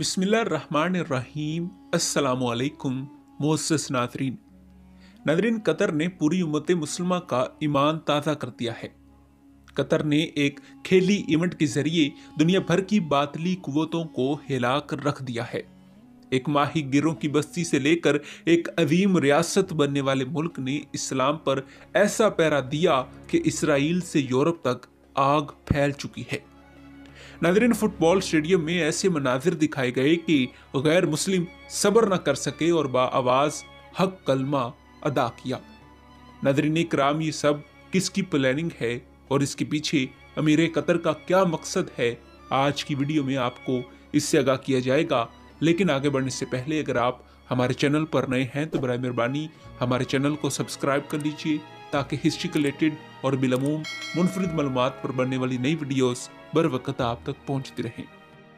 बिस्मिल्लाहिर्रहमानिर्रहीम। अस्सलामुअलैकुम मोअज़्ज़ज़ नाज़रीन, कतर ने पूरी उम्मत मुस्लिमा का ईमान ताज़ा कर दिया है। कतर ने एक खेली इवेंट के जरिए दुनिया भर की बातली कुव्वतों को हिला कर रख दिया है। एक माही गिरों की बस्ती से लेकर एक अजीम रियासत बनने वाले मुल्क ने इस्लाम पर ऐसा पहरा दिया कि इसराइल से यूरोप तक आग फैल चुकी है। नाज़रीन, फुटबॉल स्टेडियम में ऐसे मनाजिर दिखाए गए कि गैर मुस्लिम सब्र न कर सके और बाआवाज हक कलमा अदा किया। नाज़रीन इकराम, ये सब किसकी प्लानिंग है और इसके पीछे अमीर कतर का क्या मकसद है, आज की वीडियो में आपको इससे आगाह किया जाएगा। लेकिन आगे बढ़ने से पहले अगर आप हमारे चैनल पर नए हैं तो बराए मेहरबानी हमारे चैनल को सब्सक्राइब कर लीजिए, ताकि हिस्ट्री के रिलेटेड और बिलमूम मुनफरिद मालूमात पर बनने वाली नई वीडियोस बर वक्त आप तक पहुंचती रहें।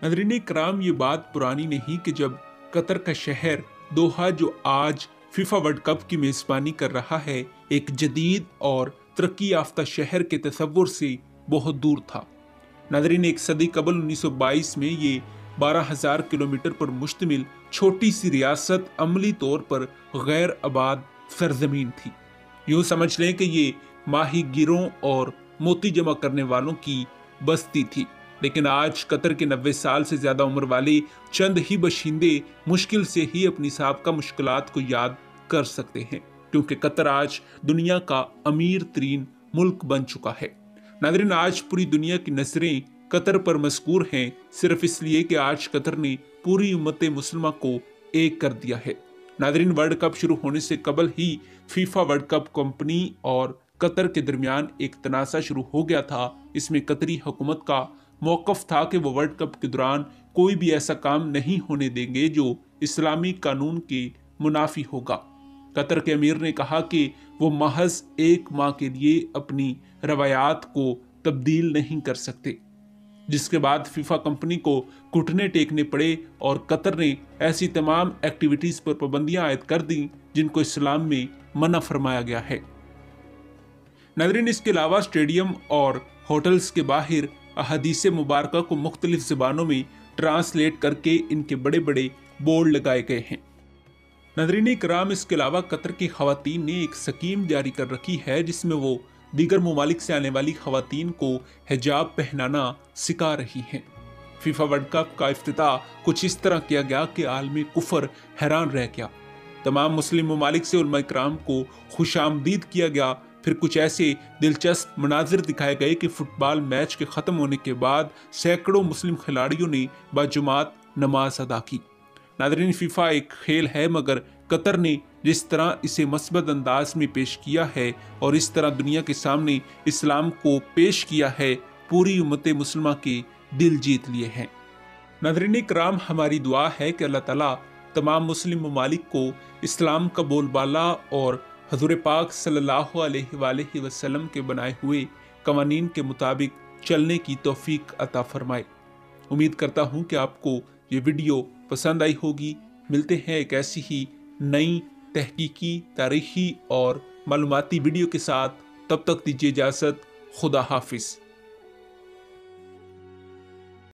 नाज़रीन इकराम, ये बात पुरानी नहीं कि जब कतर का शहर दोहा, जो आज फीफा वर्ल्ड कप की मेजबानी कर रहा है, एक जदीद और तरक्की याफ्ता शहर के तस्वुर से बहुत दूर था। नाज़रीन, एक सदी कबल 1922 में ये 12,000 किलोमीटर पर मुश्तमिल छोटी सी रियासत अमली तौर पर गैर आबाद सरजमीन थी। यूं समझ लें कि ये माही गिरों और मोती जमा करने वालों की बस्ती थी। लेकिन आज कतर के 90 साल से ज्यादा उम्र वाले चंद ही बशिंदे मुश्किल से ही अपनी साबका मुश्किलात को याद कर सकते हैं, क्योंकि कतर आज दुनिया का अमीर तरीन मुल्क बन चुका है। नाज़रीन, आज पूरी दुनिया की नजरें कतर पर मज़कूर हैं, सिर्फ इसलिए कि आज कतर ने पूरी उम्मत मुस्लिमा को एक कर दिया है। नाज़रीन, वर्ल्ड कप शुरू होने से कबल ही फीफा वर्ल्ड कप कंपनी और कतर के दरमियान एक तनाज़ा शुरू हो गया था। इसमें कतरी हुकूमत का मौक़िफ़ था कि वो वर्ल्ड कप के दौरान कोई भी ऐसा काम नहीं होने देंगे जो इस्लामी कानून के मुनाफी होगा। कतर के अमीर ने कहा कि वो महज एक माह के लिए अपनी रवायात को तब्दील नहीं कर सकते, जिसके बाद फीफा कंपनी को घुटने टेकने पड़े और कतर ने ऐसी तमाम एक्टिविटीज पर पाबंदियां आयद कर दी जिनको इस्लाम में मना फरमाया गया है। नाज़रीन, इसके अलावा स्टेडियम और होटल्स के बाहर अहादीस मुबारका को मुख्तलिफ ज़बानों में ट्रांसलेट करके इनके बड़े बड़े बोर्ड लगाए गए हैं। नाज़रीन इकराम, इसके अलावा कतर की ख़वातीन ने एक स्कीम जारी कर रखी है जिसमें वो दीगर ममालिक से आने वाली ख़वातीन को हिजाब पहनाना सिखा रही हैं। फीफा वर्ल्ड कप का इफ्तिताह कुछ इस तरह किया गया कि आलमी कुफर हैरान रह गया। तमाम मुस्लिम ममालिक से उलमा इकराम को खुशामदीद किया गया। फिर कुछ ऐसे दिलचस्प मनाजिर दिखाए गए कि फुटबॉल मैच के ख़त्म होने के बाद सैकड़ों मुस्लिम खिलाड़ियों ने बाजुमात नमाज अदा की। नाज़रीन, फीफा एक खेल है, मगर कतर ने जिस तरह इसे मस्बत अंदाज में पेश किया है और इस तरह दुनिया के सामने इस्लाम को पेश किया है, पूरी उम्मत मुस्लिमा के दिल जीत लिए हैं। नाज़रीन इकराम, हमारी दुआ है कि अल्लाह ताला तमाम मुस्लिम ममालिक को इस्लाम का बोलबाला और हज़ूर पाक सल्लल्लाहु अलैहि वसल्लम के बनाए हुए कवानीन के मुताबिक चलने की तौफीक अता फरमाए। उम्मीद करता हूँ कि आपको ये वीडियो पसंद आई होगी। मिलते हैं एक ऐसी ही नई तहकीकी, तारीखी और मालूमाती वीडियो के साथ। तब तक दीजिए इजाज़त। खुदा हाफिज़।